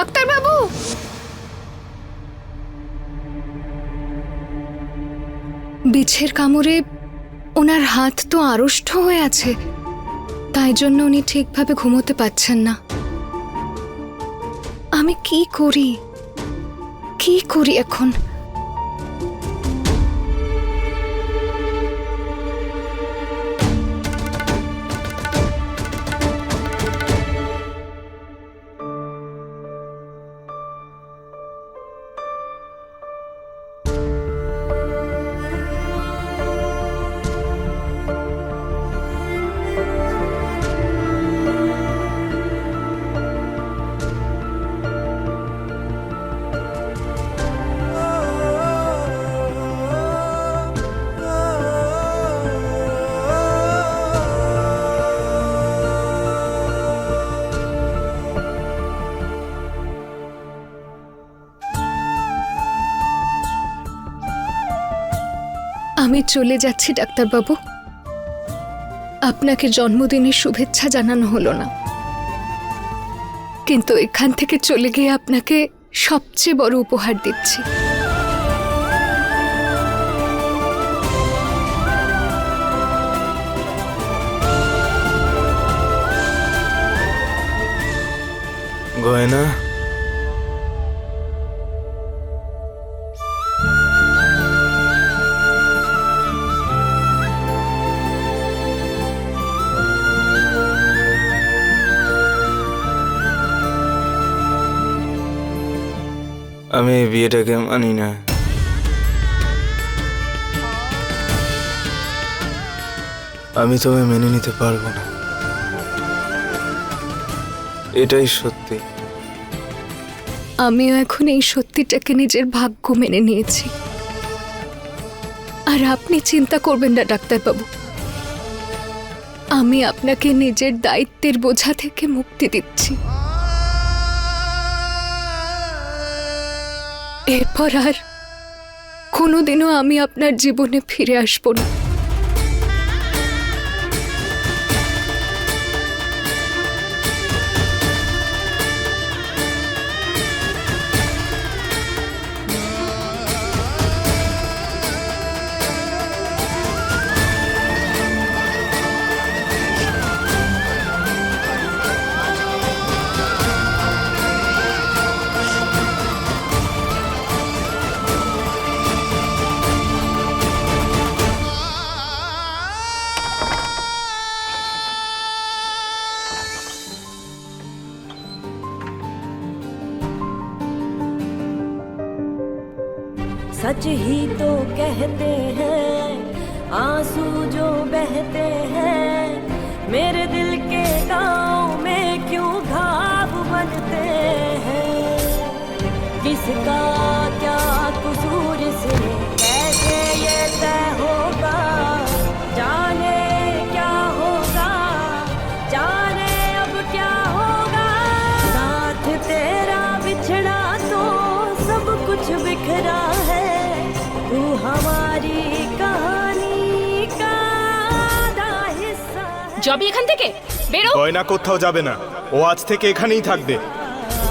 Doctor বাবু, বিছের কামড়ে ওনার হাত তো আড়ষ্ট হয়ে আছে, তাই জন্য উনি ঠিকভাবে ঘুমোতে পারছেন না। আমি কি করি এখন? আমি চলে যাচ্ছি ডাক্তারবাবু। আপনাকে জন্মদিনের শুভেচ্ছা জানানো হলো না, কিন্তু এখান থেকে চলে গিয়ে আপনাকে সবচেয়ে বড় উপহার দিচ্ছি। গয়না, আমি এই বিয়েটাকে মানি না। আমি তোমায় মেনে নিতে পারবো না, এটাই সত্যি। আমিও এখন এই সত্যিটাকে নিজের ভাগ্য মেনে নিয়েছি। আর আপনি চিন্তা করবেন না ডাক্তারবাবু, আমি আপনাকে নিজের দায়িত্বের বোঝা থেকে মুক্তি দিচ্ছি। এরপর আর কোনোদিনও আমি আপনার জীবনে ফিরে আসবো না। सच ही तो कहते हैं आंसू जो बहते हैं, मेरे दिल के गाँव में क्यों घाव बनते हैं। किसका क्या कसूर इसमें कैसे ये तय होगा, जाने क्या होगा, जाने अब क्या होगा। साथ तेरा बिछड़ा तो सब कुछ बिखरा है, तू हमारी कहानी का आधा हिस्सा है। যাবি এখান থেকে, বেরো। গয়না কোথাও যাবে না, ও আজ থেকে এখানেই থাকবে।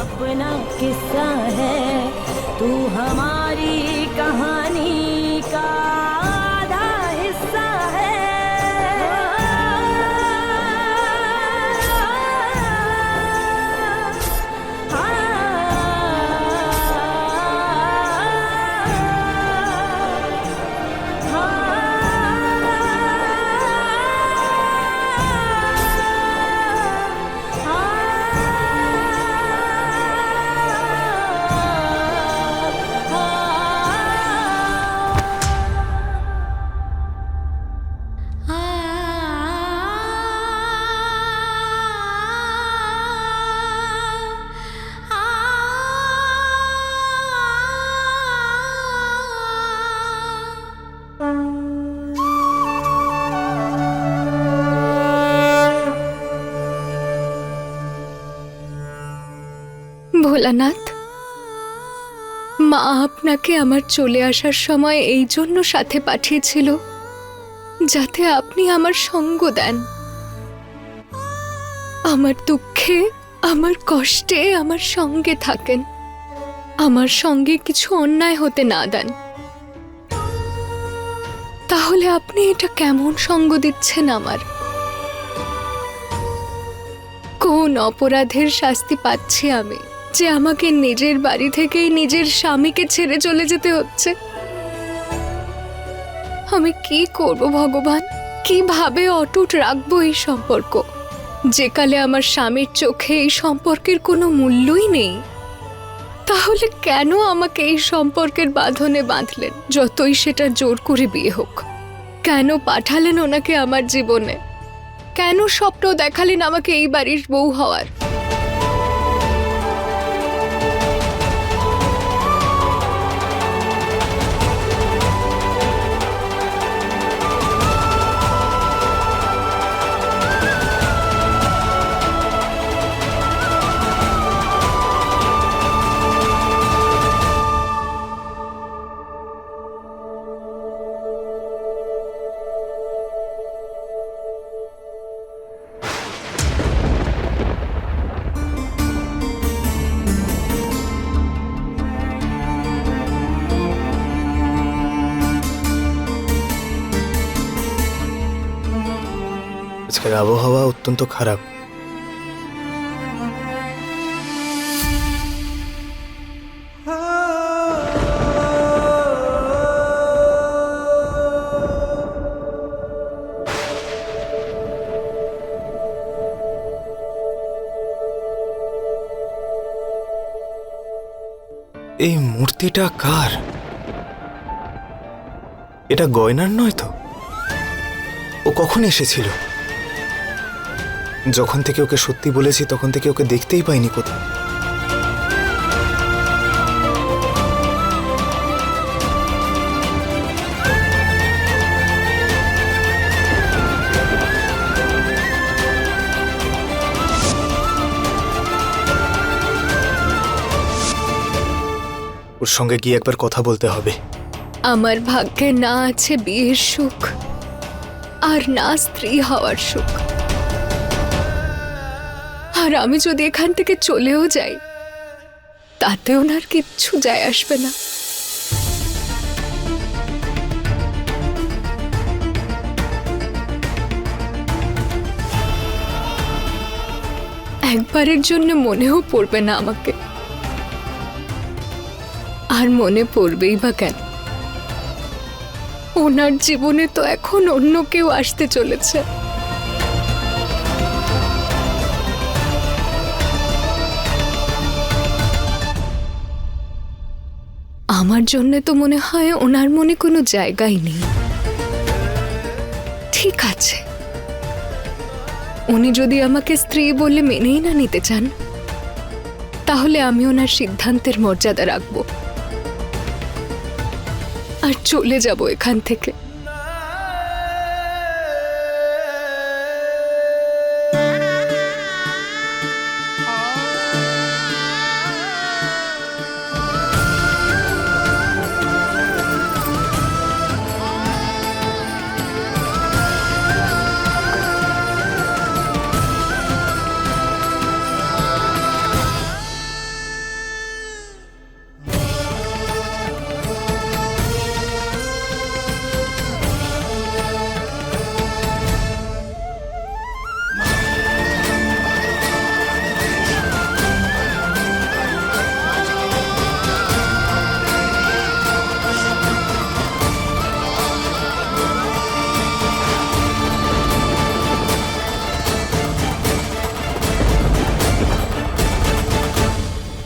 अपना किस्सा है, तू हमारी कहानी का आधा हिस्सा है। ভোলানাথ, মা আপনাকে আমার চলে আসার সময় এই জন্য সাথে পাঠিয়েছিল যাতে আপনি আমার সঙ্গ দেন, আমার দুঃখে আমার কষ্টে আমার সঙ্গে থাকেন, আমার সঙ্গে কিছু অন্যায় হতে না দেন। তাহলে আপনি এটা কেমন সঙ্গ দিচ্ছেন আমার? কোন অপরাধের শাস্তি পাচ্ছি আমি যে আমাকে নিজের বাড়ি থেকেই নিজের স্বামীকে ছেড়ে চলে যেতে হচ্ছে? আমি কি করব ভগবান? কিভাবে অটুট রাখবো এই সম্পর্ক, যে কালে আমার স্বামীর চোখে এই সম্পর্কের কোনো মূল্যই নেই? তাহলে কেন আমাকে এই সম্পর্কের বাঁধনে বাঁধলেন? যতই সেটা জোর করে বিয়ে হোক, কেন পাঠালেন ওনাকে আমার জীবনে? কেন স্বপ্ন দেখালেন আমাকে এই বাড়ির বউ হওয়ার? আজকের আবহাওয়া অত্যন্ত খারাপ। এই মূর্তিটা কার? এটা গয়নার নয় তো? ও কখন এসেছিল? যখন থেকে ওকে সত্যি বলেছি তখন থেকে ওকে দেখতেই পাইনি কোথাও। ওর সঙ্গে গিয়ে একবার কথা বলতে হবে। আমার ভাগ্যে না আছে বিয়ের সুখ, আর না স্ত্রী হওয়ার সুখ। আর আমি যদি এখান থেকে চলেও যাই, তাতে ওনার কিচ্ছু যায় আসবে না। একবারের জন্য মনেও পড়বে না আমাকে। আর মনে পড়বেই বা কেন? ওনার জীবনে তো এখন অন্য কেউ আসতে চলেছে। আমার জন্য তো মনে হয় ওনার মনে কোনো জায়গাই নেই। ঠিক আছে, উনি যদি আমাকে স্ত্রী বলে মেনেই না নিতে চান, তাহলে আমি ওনার সিদ্ধান্তের মর্যাদা রাখব আর চলে যাব এখান থেকে।